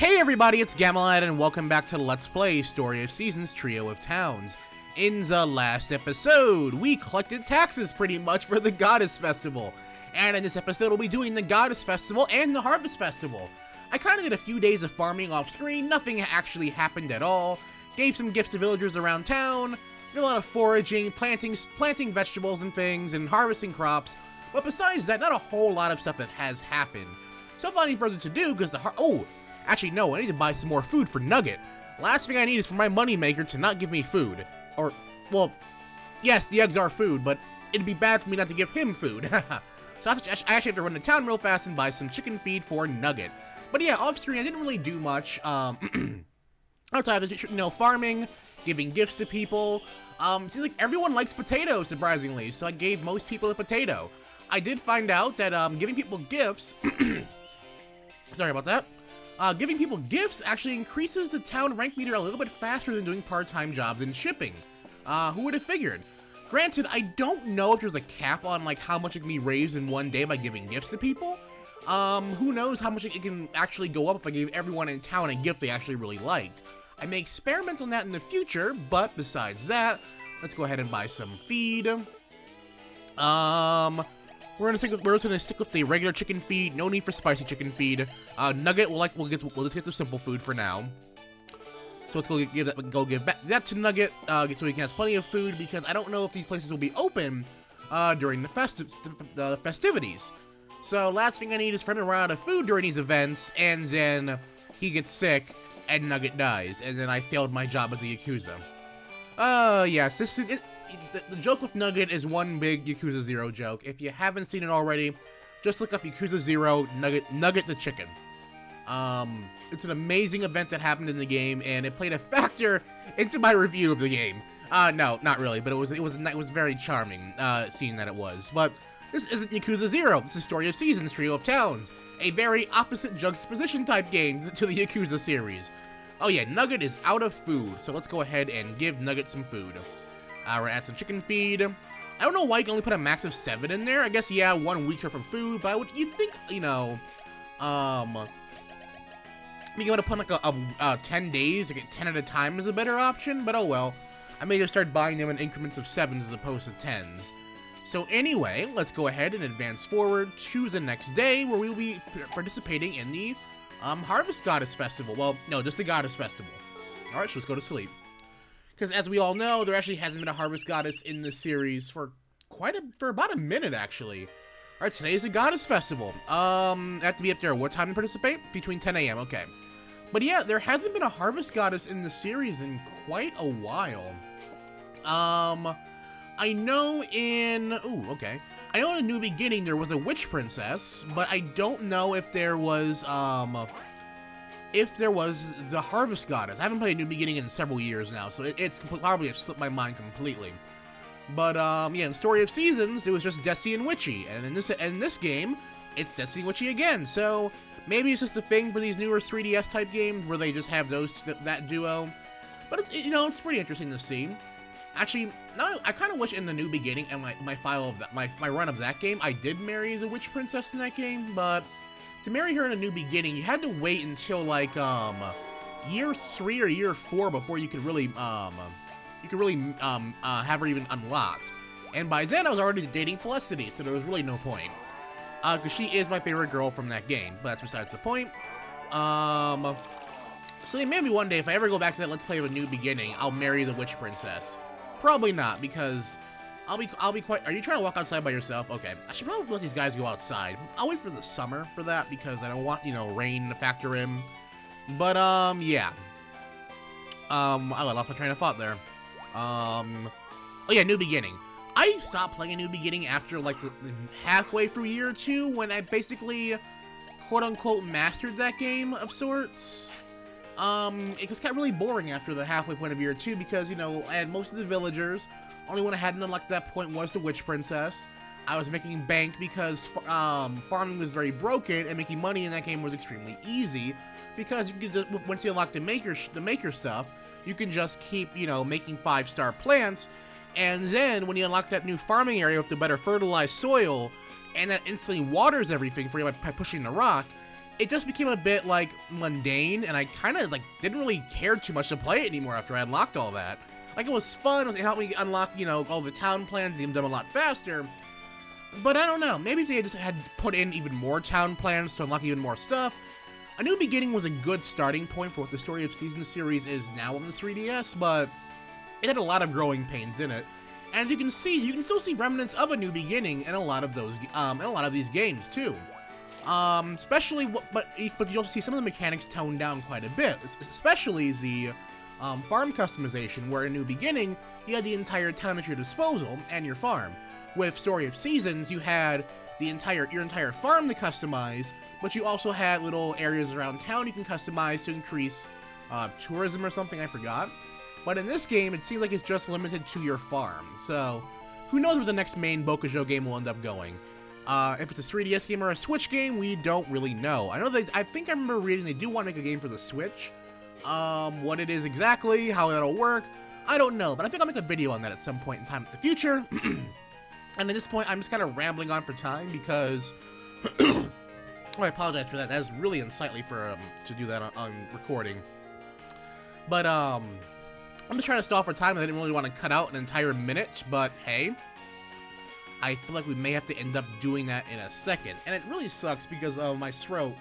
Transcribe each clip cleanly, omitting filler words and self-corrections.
Hey everybody, it's Gamelad and welcome back to Let's Play Story of Seasons Trio of Towns. In the last episode, we collected taxes pretty much for the Goddess Festival. And in this episode, we'll be doing the Goddess Festival and the Harvest Festival. I kind of did a few days of farming off screen, nothing actually happened at all. Gave some gifts to villagers around town, did a lot of foraging, planting vegetables and things, and harvesting crops. But besides that, not a whole lot of stuff that has happened. So without any further to do, because actually, no, I need to buy some more food for Nugget. Last thing I need is for my moneymaker to not give me food. Or, well, yes, the eggs are food, but it'd be bad for me not to give him food. So I actually have to run to town real fast and buy some chicken feed for Nugget. But yeah, off screen, I didn't really do much. Outside of, farming, giving gifts to people. Seems like everyone likes potatoes, surprisingly, so I gave most people a potato. I did find out that giving people gifts... Sorry about that. Giving people gifts actually increases the town rank meter a little bit faster than doing part-time jobs in shipping. Who would have figured? Granted, I don't know if there's a cap on like how much it can be raised in one day by giving gifts to people. Who knows how much it can actually go up if I gave everyone in town a gift they actually really liked. I may experiment on that in the future, but besides that, let's go ahead and buy some feed. We're just gonna stick with the regular chicken feed. No need for spicy chicken feed. Nugget, we'll just get the simple food for now. So let's go give that to Nugget, so he can have plenty of food, because I don't know if these places will be open during the festivities. So last thing I need is for him to run out of food during these events, and then he gets sick and Nugget dies, and then I failed my job as a Yakuza. Yes, the joke with Nugget is one big Yakuza 0 joke. If you haven't seen it already, just look up Yakuza 0 Nugget the Chicken. It's an amazing event that happened in the game, and it played a factor into my review of the game. No, not really, but it was very charming, seeing that it was. But this isn't Yakuza 0. This is Story of Seasons Trio of Towns, a very opposite juxtaposition type game to the Yakuza series. Oh yeah, Nugget is out of food, so let's go ahead and give Nugget some food. We're gonna add some chicken feed. I don't know why you can only put a max of 7 in there. I guess, yeah, 1 week for food, but you'd think, you know, being able to put like 10 days, like 10 at a time is a better option, but oh well. I may just start buying them in increments of 7s as opposed to 10s. So anyway, let's go ahead and advance forward to the next day, where we will be participating in the Harvest Goddess Festival. Well, no, just the Goddess Festival. Alright, so let's go to sleep. Because as we all know, there actually hasn't been a Harvest Goddess in this series for about a minute, actually. Alright, today is the Goddess Festival. I have to be up there. What time to participate? Between 10 a.m. Okay. But yeah, there hasn't been a Harvest Goddess in the series in quite a while. I know in... Ooh, okay. I know in the New Beginning there was a Witch Princess, but I don't know if there was, the Harvest Goddess. I haven't played New Beginning in several years now, so it's probably slipped my mind completely. But, yeah, in Story of Seasons, it was just Desi and Witchy, and in this game, it's Desi and Witchy again, so maybe it's just a thing for these newer 3DS type games where they just have that duo. But it's, it's pretty interesting to see. Actually, now I kind of wish in the New Beginning and my run of that game, I did marry the Witch Princess in that game, but to marry her in a New Beginning, you had to wait until like year 3 or year 4 before you could really have her even unlocked. And by then I was already dating Felicity, so there was really no point. Because she is my favorite girl from that game, but that's besides the point. So yeah, maybe one day if I ever go back to that Let's Play of a New Beginning, I'll marry the Witch Princess. Probably not, because I'll be quite... Are you trying to walk outside by yourself? Okay. I should probably let these guys go outside. I'll wait for the summer for that, because I don't want, rain to factor in. But, yeah. I let off my train of thought there. Oh yeah, New Beginning. I stopped playing a New Beginning after, like, halfway through year 2, when I basically, quote-unquote, mastered that game of sorts. It just got really boring after the halfway point of year 2 because, I had most of the villagers. Only one I hadn't unlocked at that point was the Witch Princess. I was making bank because farming was very broken, and making money in that game was extremely easy because you could just, once you unlock the maker stuff, you can just keep, making 5-star plants, and then when you unlock that new farming area with the better fertilized soil, and that instantly waters everything for you by pushing the rock, it just became a bit, like, mundane, and I kind of, like, didn't really care too much to play it anymore after I unlocked all that. Like, it was fun, it helped me unlock, you know, all the town plans, get them a lot faster. But I don't know, maybe if they just had put in even more town plans to unlock even more stuff. A New Beginning was a good starting point for what the Story of Seasons series is now on the 3DS, but it had a lot of growing pains in it. And as you can see, you can still see remnants of A New Beginning in a lot of those, these games too. Especially, but you also see some of the mechanics toned down quite a bit, especially the farm customization, where in New Beginning, you had the entire town at your disposal and your farm. With Story of Seasons, you had your entire farm to customize, but you also had little areas around town you can customize to increase tourism or something, I forgot. But in this game, it seems like it's just limited to your farm, so who knows where the next main Bokujo game will end up going. If it's a 3DS game or a Switch game, we don't really know. I think I remember reading they do want to make a game for the Switch. What it is exactly, how that'll work, I don't know, but I think I'll make a video on that at some point in time in the future. And at this point, I'm just kind of rambling on for time because oh, I apologize for that. That is really unsightly for to do that on recording. But I'm just trying to stall for time. I didn't really want to cut out an entire minute, but hey, I feel like we may have to end up doing that in a second, and it really sucks because of my throat.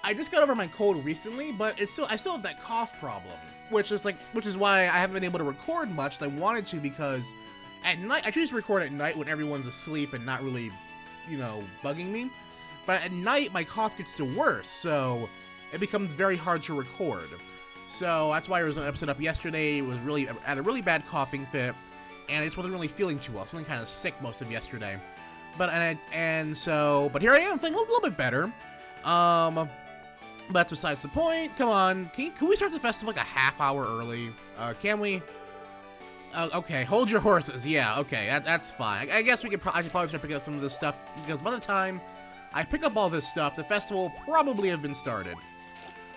I just got over my cold recently, but I still have that cough problem, which is why I haven't been able to record much as I wanted to, because at night, I choose to record at night when everyone's asleep and not really, you know, bugging me. But at night, my cough gets to worse, so it becomes very hard to record. So that's why I was an episode up yesterday. It was had a really bad coughing fit, and I just wasn't really feeling too well. I was feeling kind of sick most of yesterday. But here I am, feeling a little bit better. But that's besides the point. Come on, can we start the festival like a half hour early? Can we? Okay, hold your horses. Yeah, okay, that's fine. I guess I should probably start picking up some of this stuff, because by the time I pick up all this stuff, the festival will probably have been started.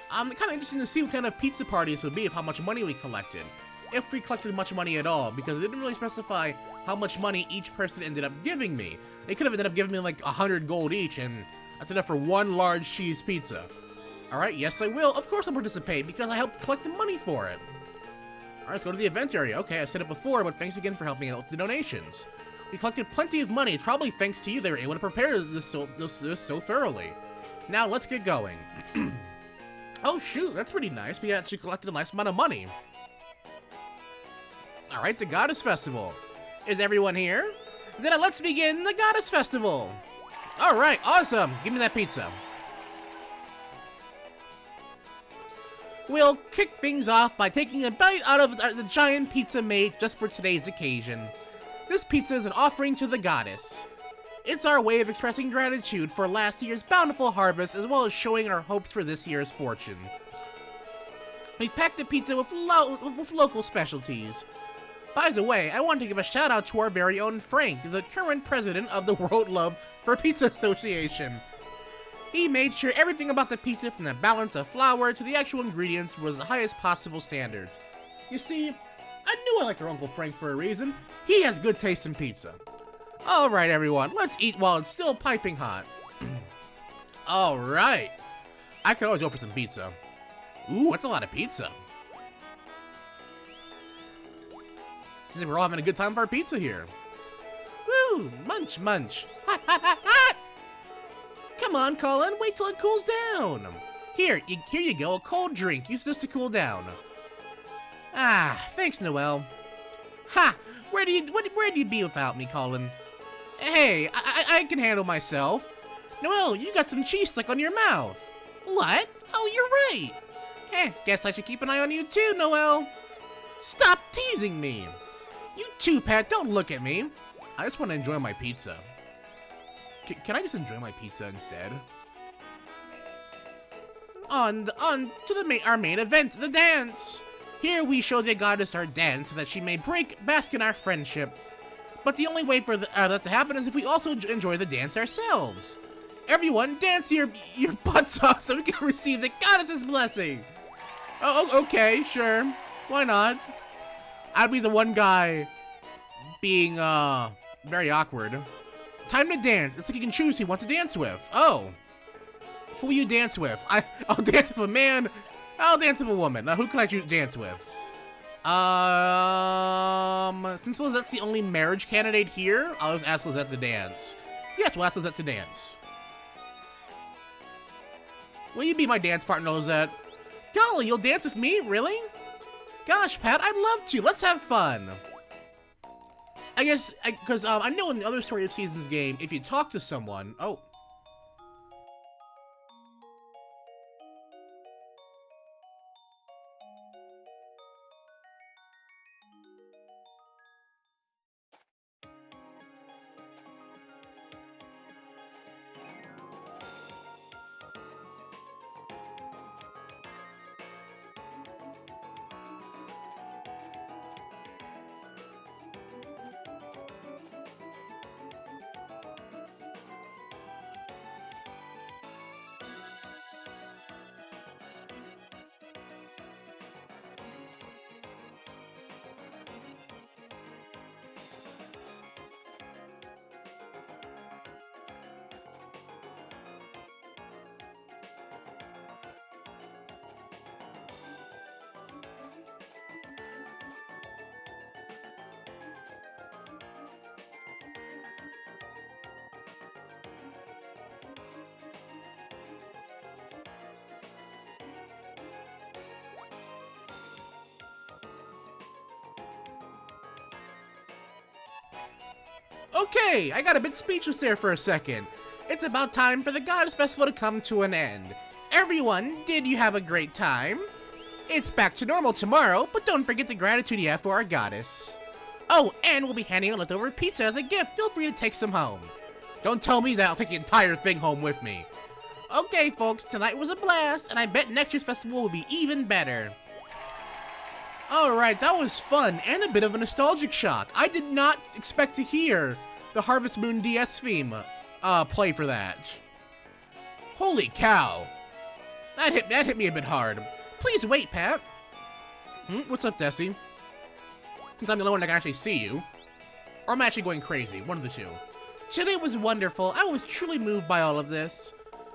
Kind of interesting to see what kind of pizza party this would be, of how much money we collected. If we collected much money at all, because it didn't really specify how much money each person ended up giving me. They could have ended up giving me like 100 gold each, and that's enough for one large cheese pizza. Alright, yes I will. Of course I'll participate, because I helped collect the money for it. Alright, let's go to the event area. Okay, I said it before, but thanks again for helping out with the donations. We collected plenty of money. It's probably thanks to you they were able to prepare this so thoroughly. Now, let's get going. Oh, shoot, that's pretty nice. We actually collected a nice amount of money. Alright, the Goddess Festival. Is everyone here? Then let's begin the Goddess Festival. Alright, awesome. Give me that pizza. We'll kick things off by taking a bite out of the giant pizza made just for today's occasion. This pizza is an offering to the goddess. It's our way of expressing gratitude for last year's bountiful harvest, as well as showing our hopes for this year's fortune. We've packed the pizza with local specialties. By the way, I want to give a shout out to our very own Frank, the current president of the World Love for Pizza Association. He made sure everything about the pizza, from the balance of flour to the actual ingredients, was the highest possible standards. You see, I knew I liked our Uncle Frank for a reason. He has good taste in pizza. Alright everyone, let's eat while it's still piping hot. Alright. I could always go for some pizza. Ooh, that's a lot of pizza. Seems like we're all having a good time for our pizza here. Woo, munch, munch. Hot, hot, hot, hot! Come on, Colin, wait till it cools down. Here you go, a cold drink. Use this to cool down. Ah, thanks, Noelle. Ha! Where'd you be without me, Colin? Hey, I can handle myself. Noelle, you got some cheese stuck on your mouth. What? Oh, you're right. Guess I should keep an eye on you too, Noelle. Stop teasing me. You too, Pat, don't look at me. I just want to enjoy my pizza. Can I just enjoy my pizza instead? On to our main event, the dance. Here we show the goddess our dance so that she may bask in our friendship. But the only way for that to happen is if we also enjoy the dance ourselves. Everyone, dance your butts off so we can receive the goddess's blessing. Oh, okay, sure. Why not? I'd be the one guy being very awkward. Time to dance. It's like you can choose who you want to dance with. Oh. Who will you dance with? I'll dance with a man. I'll dance with a woman. Now, who can I dance with? Since Lisette's the only marriage candidate here, I'll just ask Lisette to dance. Yes, we'll ask Lisette to dance. Will you be my dance partner, Lisette? Golly, you'll dance with me? Really? Gosh, Pat, I'd love to. Let's have fun. I guess, because I know in the other Story of Seasons game, if you talk to someone... Oh. Okay, I got a bit speechless there for a second. It's about time for the Goddess Festival to come to an end. Everyone, did you have a great time? It's back to normal tomorrow, but don't forget the gratitude you have for our goddess. Oh, and we'll be handing out leftover pizza as a gift. Feel free to take some home. Don't tell me that I'll take the entire thing home with me. Okay, folks, tonight was a blast, and I bet next year's festival will be even better. Alright, that was fun, and a bit of a nostalgic shock. I did not expect to hear the Harvest Moon DS theme play for that. Holy cow. That hit me a bit hard. Please wait, Pat. What's up, Desi? Since I'm the only one that can actually see you. Or I'm actually going crazy, one of the two. Today was wonderful. I was truly moved by all of this.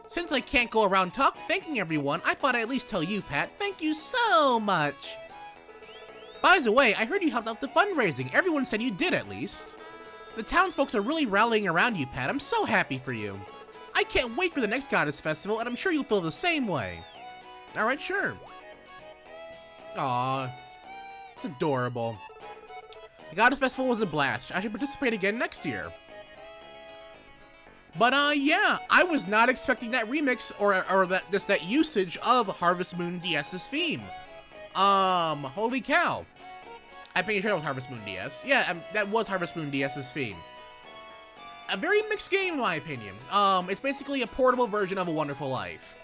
Since I can't go around thanking everyone, I thought I'd at least tell you, Pat. Thank you so much. By the way, I heard you helped out the fundraising. Everyone said you did, at least. The townsfolk are really rallying around you, Pat. I'm so happy for you. I can't wait for the next Goddess Festival, and I'm sure you'll feel the same way. Alright, sure. Aww. It's adorable. The Goddess Festival was a blast. I should participate again next year. But, yeah, I was not expecting that remix or that usage of Harvest Moon DS's theme. Holy cow. I'm pretty sure that was Harvest Moon DS. Yeah, that was Harvest Moon DS's theme. A very mixed game, in my opinion. It's basically a portable version of A Wonderful Life.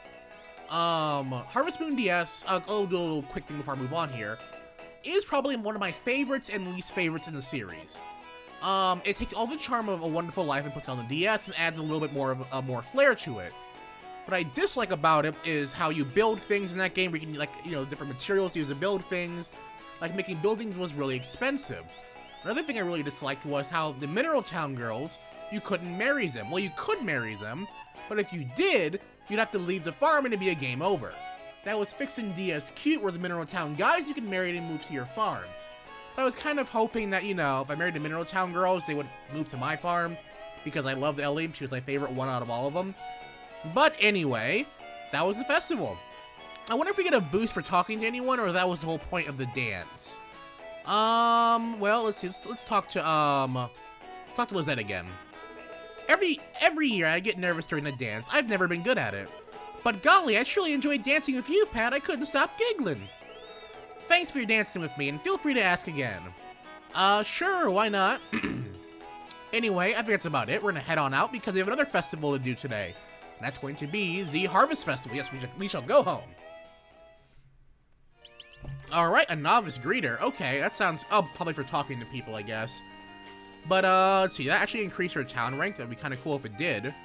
Harvest Moon DS, I'll do a little quick thing before I move on here, is probably one of my favorites and least favorites in the series. It takes all the charm of A Wonderful Life and puts it on the DS and adds a little bit more of more flair to it. What I dislike about it is how you build things in that game, where you can, like, you know, different materials to use to build things. Like, making buildings was really expensive. Another thing I really disliked was how the Mineral Town girls, you couldn't marry them. Well, you could marry them, but if you did, you'd have to leave the farm and it'd be a game over. That was fixed in DS Cute, where the Mineral Town guys you could marry and move to your farm. But I was kind of hoping that, you know, if I married the Mineral Town girls, they would move to my farm, because I loved Ellie. She was my favorite one out of all of them. But anyway, that was the festival. I wonder if we get a boost for talking to anyone, or that was the whole point of the dance. Well, let's see. Let's talk to Lisette again. Every year I get nervous during the dance. I've never been good at it. But golly, I truly enjoyed dancing with you, Pat. I couldn't stop giggling. Thanks for dancing with me, and feel free to ask again. Sure, why not? Anyway, I think that's about it. We're gonna head on out because we have another festival to do today. And that's going to be the Harvest Festival. Yes, we shall go home. Alright, a novice greeter. Okay, that sounds... Oh, probably for talking to people, I guess. But, let's see. That actually increased her town rank. That'd be kind of cool if it did.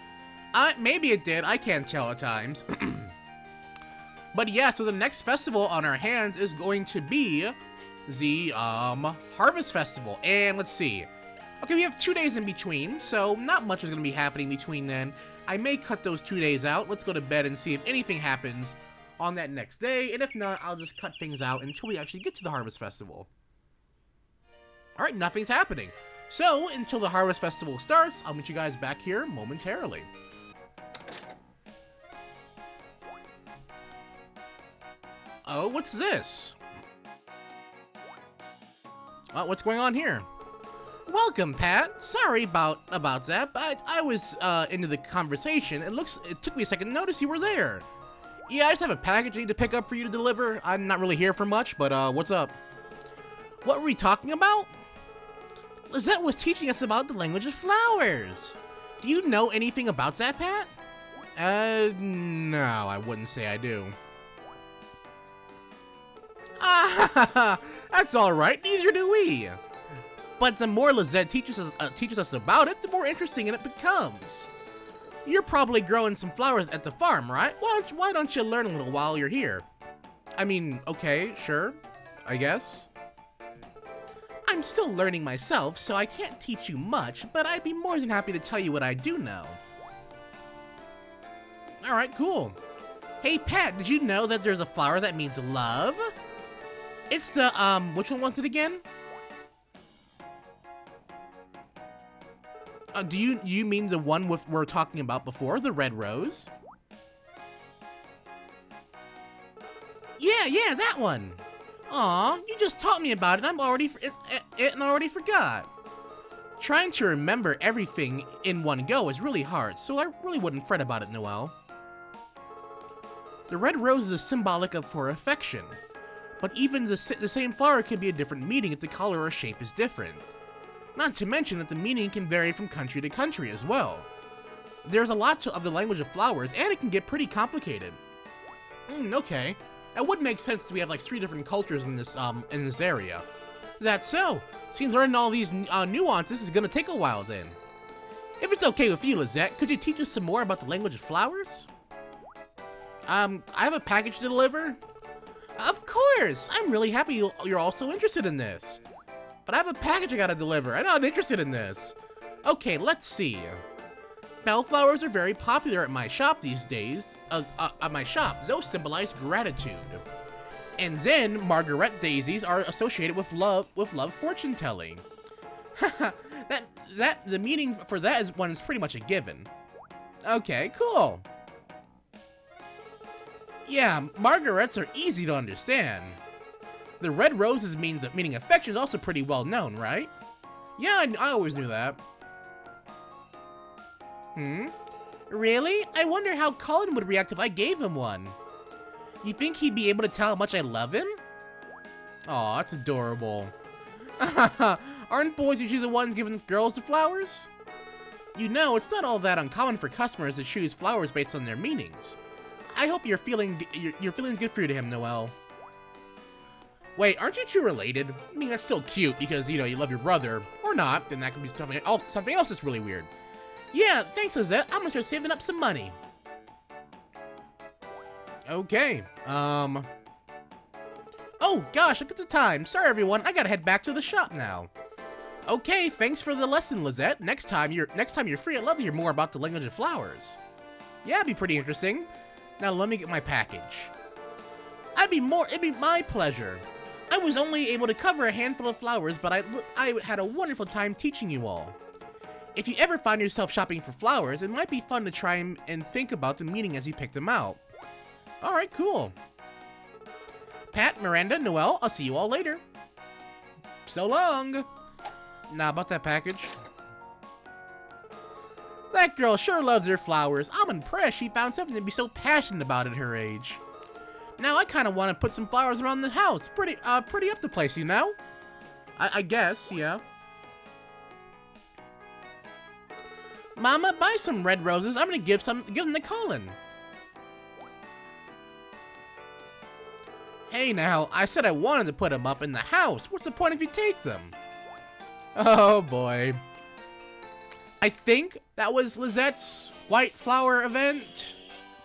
Maybe it did. I can't tell at times. But yeah, so the next festival on our hands is going to be the, Harvest Festival. And let's see. Okay, we have 2 days in between, so not much is going to be happening between then. I may cut those 2 days out. Let's go to bed and see if anything happens on that next day, and if not, I'll just cut things out until we actually get to the Harvest Festival. Alright, nothing's happening. So, until the Harvest Festival starts, I'll meet you guys back here momentarily. Oh, what's this? What's going on here? Welcome, Pat. Sorry about that, but I was into the conversation. It took me a second to notice you were there. Yeah, I just have a package I need to pick up for you to deliver. I'm not really here for much, but what's up? What were we talking about? Lisette was teaching us about the language of flowers. Do you know anything about that, Pat? No, I wouldn't say I do. Ah, that's alright, neither do we. But the more Lisette teaches us about it, the more interesting it becomes. You're probably growing some flowers at the farm, right? Why don't you learn a little while you're here? I mean, okay, sure, I guess. I'm still learning myself, so I can't teach you much, but I'd be more than happy to tell you what I do know. Alright, cool. Hey Pat, did you know that there's a flower that means love? It's the, which one was it again? Do you mean the one we're talking about before, the red rose? Yeah, that one. Aw, you just taught me about it. I already forgot. Trying to remember everything in one go is really hard, so I really wouldn't fret about it, Noelle. The red rose is symbolic for affection, but even the same flower can be a different meaning if the color or shape is different. Not to mention that the meaning can vary from country to country as well. There's a lot of the language of flowers, and it can get pretty complicated. Okay. That would make sense that we have like 3 different cultures in this area. That's so. Seems learning all these nuances is gonna take a while then. If it's okay with you, Lisette, could you teach us some more about the language of flowers? I have a package to deliver. Of course! I'm really happy you're also interested in this. But I have a package I gotta deliver. I'm not interested in this. Okay, let's see. Bellflowers are very popular at my shop these days. At my shop, those symbolize gratitude. And then Margaret daisies are associated with love fortune telling. The meaning for that one is pretty much a given. Okay, cool. Yeah, Margarets are easy to understand. The red roses meaning affection is also pretty well known, right? Yeah, I always knew that. Really? I wonder how Colin would react if I gave him one. You think he'd be able to tell how much I love him? Aw, that's adorable. Aren't boys usually the ones giving girls the flowers? You know, it's not all that uncommon for customers to choose flowers based on their meanings. I hope your feeling's good for you to him, Noelle. Wait, aren't you two related? I mean, that's still cute because, you know, you love your brother. Or not, then that could be something else that's really weird. Yeah, thanks, Lisette. I'm gonna start saving up some money. Okay, Oh gosh, look at the time. Sorry, everyone. I gotta head back to the shop now. Okay, thanks for the lesson, Lisette. Next time you're free, I'd love to hear more about the language of flowers. Yeah, it'd be pretty interesting. Now let me get my package. It'd be my pleasure. I was only able to cover a handful of flowers, but I had a wonderful time teaching you all. If you ever find yourself shopping for flowers, it might be fun to try and think about the meaning as you pick them out. Alright, cool. Pat, Miranda, Noelle, I'll see you all later. So long! Now about that package. That girl sure loves her flowers. I'm impressed she found something to be so passionate about at her age. Now I kind of want to put some flowers around the house. Pretty up the place, you know? I guess, yeah. Mama, buy some red roses. I'm gonna give them to Colin. Hey now, I said I wanted to put them up in the house. What's the point if you take them? Oh boy. I think that was Lisette's White Flower event.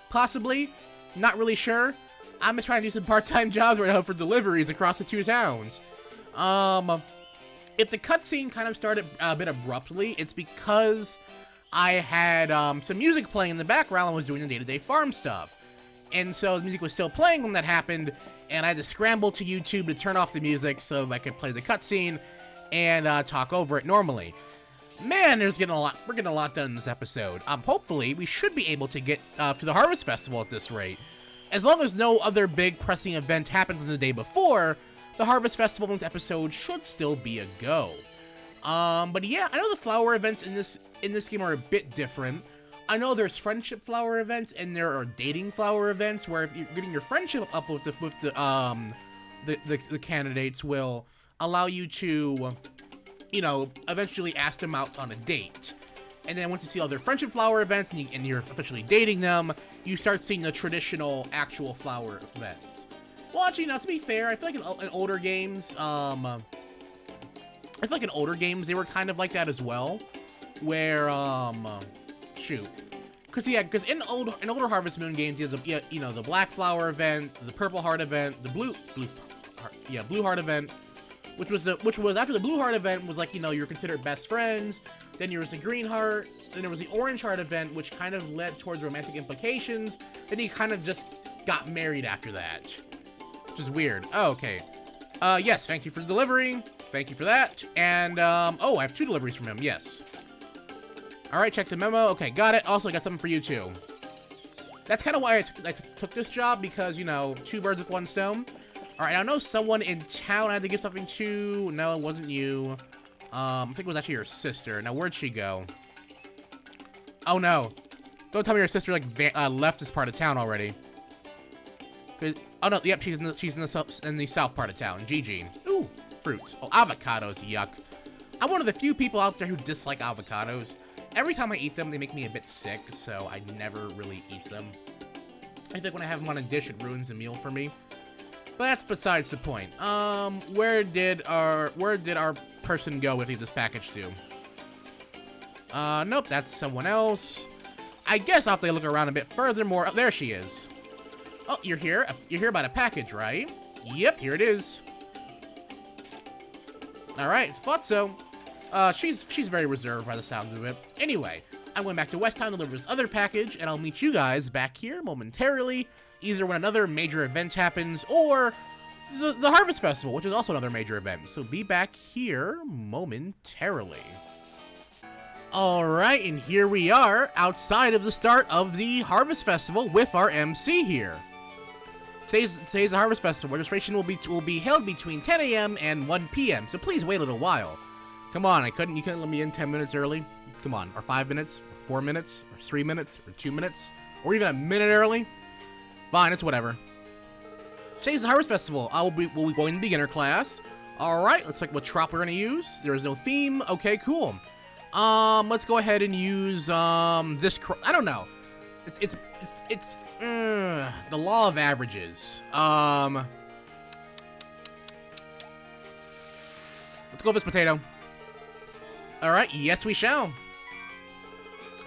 Possibly. Not really sure. I'm just trying to do some part-time jobs right now for deliveries across the 2 towns. If the cutscene kind of started a bit abruptly, it's because I had some music playing in the background and was doing the day-to-day farm stuff. And so the music was still playing when that happened, and I had to scramble to YouTube to turn off the music so I could play the cutscene and talk over it normally. Man, we're getting a lot done in this episode. Hopefully, we should be able to get to the Harvest Festival at this rate. As long as no other big pressing event happens on the day before, the Harvest Festival in this episode should still be a go. But yeah, I know the flower events in this game are a bit different. I know there's friendship flower events and there are dating flower events where if you're getting your friendship up with the candidates will allow you to, you know, eventually ask them out on a date. And then once you see all their friendship flower events and you're officially dating them, you start seeing the traditional actual flower events. Well, actually, now to be fair, I feel like in older games, they were kind of like that as well, where because in older Harvest Moon games, you have the Black Flower event, the Purple Heart event, the Blue Heart event, which was after the Blue Heart event was like, you know, you're considered best friends. Then there was the Green Heart, then there was the Orange Heart event, which kind of led towards romantic implications. Then he kind of just got married after that, which is weird. Oh, okay. Yes, thank you for the delivery. Thank you for that. And oh, I have 2 deliveries from him. Yes. All right, check the memo. Okay, got it. Also, I got something for you, too. That's kind of why I took this job, because, you know, 2 birds with 1 stone. All right, I know someone in town I had to give something to. No, it wasn't you. I think it was actually your sister. Now, where'd she go? Oh, no. Don't tell me your sister, like, left this part of town already. Oh, no, yep, she's in the south part of town. GG. Ooh, fruits. Oh, avocados, yuck. I'm one of the few people out there who dislike avocados. Every time I eat them, they make me a bit sick, so I never really eat them. I think when I have them on a dish, it ruins the meal for me. But that's besides the point. Where did our person go with this package to? Nope, that's someone else. I guess I'll have to look around a bit further more. Oh, there she is. Oh, you're here? You're here about a package, right? Yep, here it is. Alright, thought so. She's very reserved by the sounds of it. Anyway, I went back to West Town to deliver this other package, and I'll meet you guys back here momentarily, either when another major event happens, or the Harvest Festival, which is also another major event. So be back here momentarily. Alright, and here we are, outside of the start of the Harvest Festival with our MC here. Today's the Harvest Festival. Registration will be held between 10 a.m. and 1 p.m., so please wait a little while. Come on, you couldn't let me in 10 minutes early? Come on, or 5 minutes, or 4 minutes, or 3 minutes, or 2 minutes, or even a minute early? Fine, it's whatever. Today's the Harvest Festival. we'll be going to beginner class. Alright, let's check what trop we're gonna use. There is no theme. Okay, cool. Let's go ahead and use, this I don't know. It's the law of averages. Let's go with this potato. Alright, yes we shall.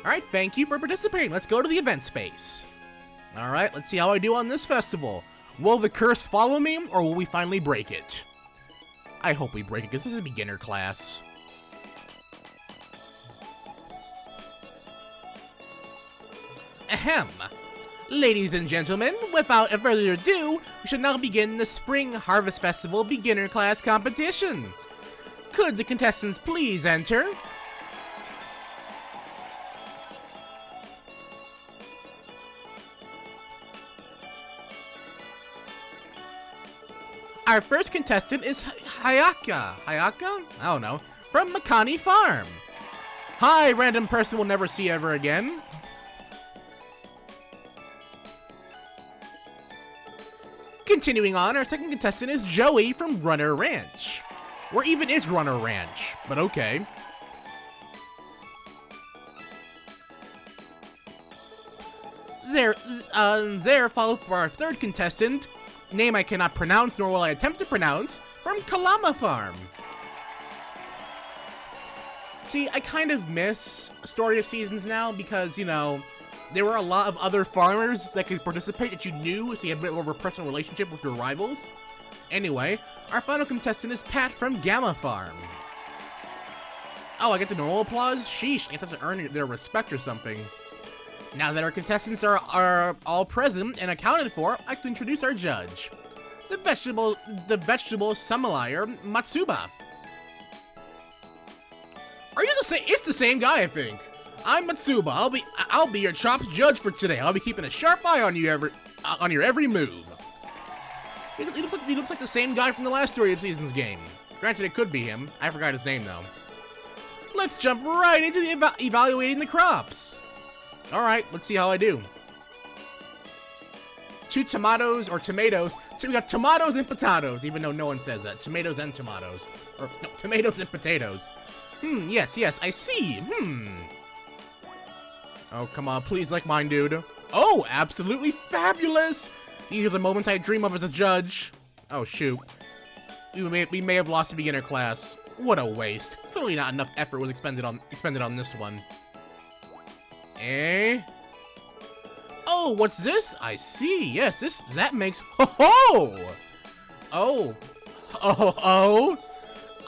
Alright, thank you for participating. Let's go to the event space. Alright, let's see how I do on this festival. Will the curse follow me, or will we finally break it? I hope we break it, because this is a beginner class. Ahem. Ladies and gentlemen, without further ado, we shall now begin the Spring Harvest Festival beginner class competition. Could the contestants please enter? Our first contestant is Hayaka. Hayaka? I don't know. From Makani Farm. Hi, random person we'll never see ever again. Continuing on, our second contestant is Joey from Runner Ranch. Where even is Runner Ranch? But okay. There followed for our third contestant, name I cannot pronounce, nor will I attempt to pronounce, from Kalama Farm. See, I kind of miss Story of Seasons now because, you know, there were a lot of other farmers that could participate that you knew, so you had a bit more of a personal relationship with your rivals. Anyway, our final contestant is Pat from Gamma Farm. Oh, I get the normal applause? Sheesh, I guess I have to earn their respect or something. Now that our contestants are all present and accounted for, I'd like to introduce our judge. The vegetable sommelier, Matsuba. Are you the same? It's the same guy, I think. I'm Matsuba. I'll be your chops judge for today. I'll be keeping a sharp eye on you on your every move. He looks like the same guy from the last Story of Seasons game. Granted, it could be him. I forgot his name though. Let's jump right into the evaluating the crops. All right, let's see how I do. 2 tomatoes or tomatoes. So we got tomatoes and potatoes, even though no one says that. Tomatoes and tomatoes. Or no, tomatoes and potatoes. Yes, I see. Oh, come on, please like mine, dude. Oh, absolutely fabulous. These are the moments I dream of as a judge. Oh, shoot. We may have lost a beginner class. What a waste. Clearly not enough effort was expended on this one. Eh? Oh, what's this? I see. Yes, that makes ho-ho! Oh.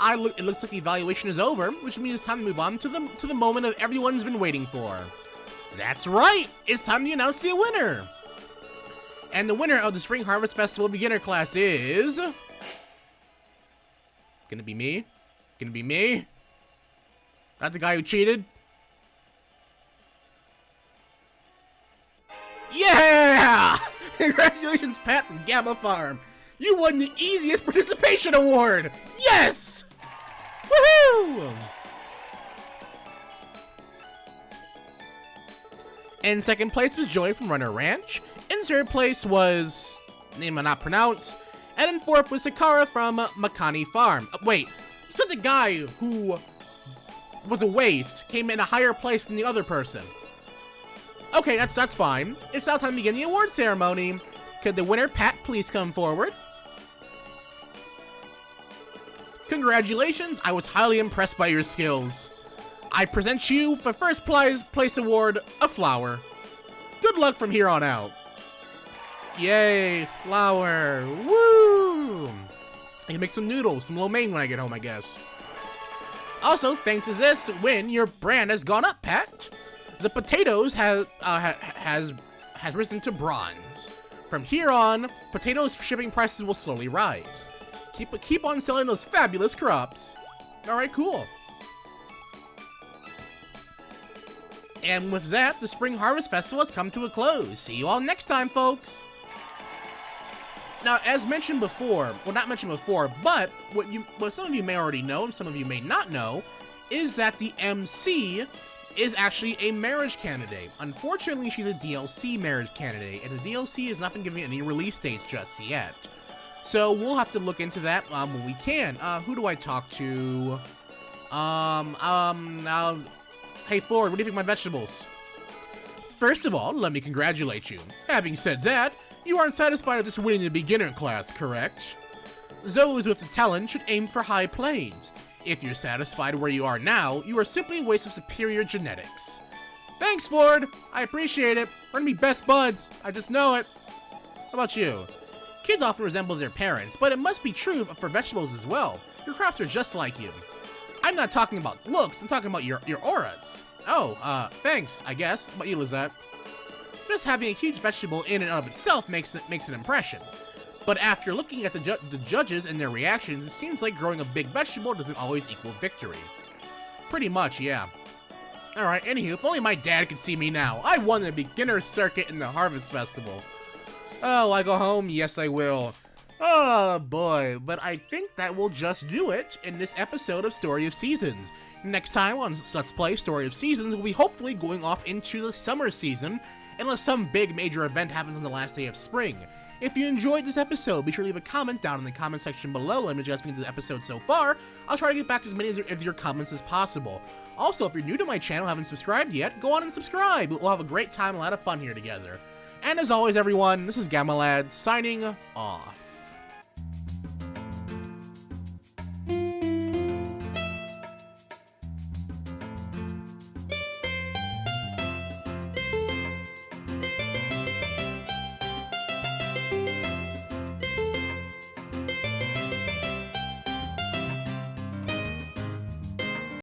It looks like the evaluation is over, which means it's time to move on to the moment that everyone's been waiting for. That's right! It's time to announce the winner! And the winner of the Spring Harvest Festival beginner class is... Gonna be me? Gonna be me? Not the guy who cheated? Yeah! Congratulations, Pat from Gamma Farm! You won the easiest participation award! Yes! Woohoo! In second place was Joy from Runner Ranch. In third place was... name I not pronounce. And in fourth was Sakara from Makani Farm. Wait, you said the guy who was a waste came in a higher place than the other person. Okay, that's fine. It's now time to begin the award ceremony. Could the winner, Pat, please come forward? Congratulations, I was highly impressed by your skills. I present you for first place award, a flower. Good luck from here on out. Yay, flower, woo! I can make some noodles, some lo mein when I get home, I guess. Also, thanks to this win, your brand has gone up, Pat. The potatoes has risen to bronze. From here on, potatoes shipping prices will slowly rise. Keep on selling those fabulous crops. All right, cool. And with that, the Spring Harvest Festival has come to a close. See you all next time, folks. Now, as mentioned before, well, not mentioned before, but what some of you may already know, and some of you may not know, is that the MC is actually a marriage candidate. Unfortunately, she's a DLC marriage candidate, and the DLC has not been given any release dates just yet. So we'll have to look into that when we can. Who do I talk to? Hey Ford, what do you think of my vegetables? First of all, let me congratulate you. Having said that, you aren't satisfied with just winning the beginner class, correct? Those with the talent should aim for high planes. If you're satisfied where you are now, you are simply a waste of superior genetics. Thanks, Ford! I appreciate it. We're gonna be best buds. I just know it. How about you? Kids often resemble their parents, but it must be true for vegetables as well. Your crops are just like you. I'm not talking about looks, I'm talking about your auras. Oh, thanks, I guess. How about you, Lisette? Just having a huge vegetable in and of itself makes an impression. But after looking at the judges and their reactions, it seems like growing a big vegetable doesn't always equal victory. Pretty much, yeah. Alright, anywho, if only my dad could see me now. I won the beginner circuit in the Harvest Festival. Oh, I go home? Yes, I will. Oh, boy. But I think that will just do it in this episode of Story of Seasons. Next time on Let's Play Story of Seasons, we'll be hopefully going off into the summer season, unless some big major event happens on the last day of spring. If you enjoyed this episode, be sure to leave a comment down in the comment section below. Let me know what you guys think of the episode so far. I'll try to get back to as many of your comments as possible. Also, if you're new to my channel and haven't subscribed yet, go on and subscribe. We'll have a great time, a lot of fun here together. And as always, everyone, this is Gamalad signing off.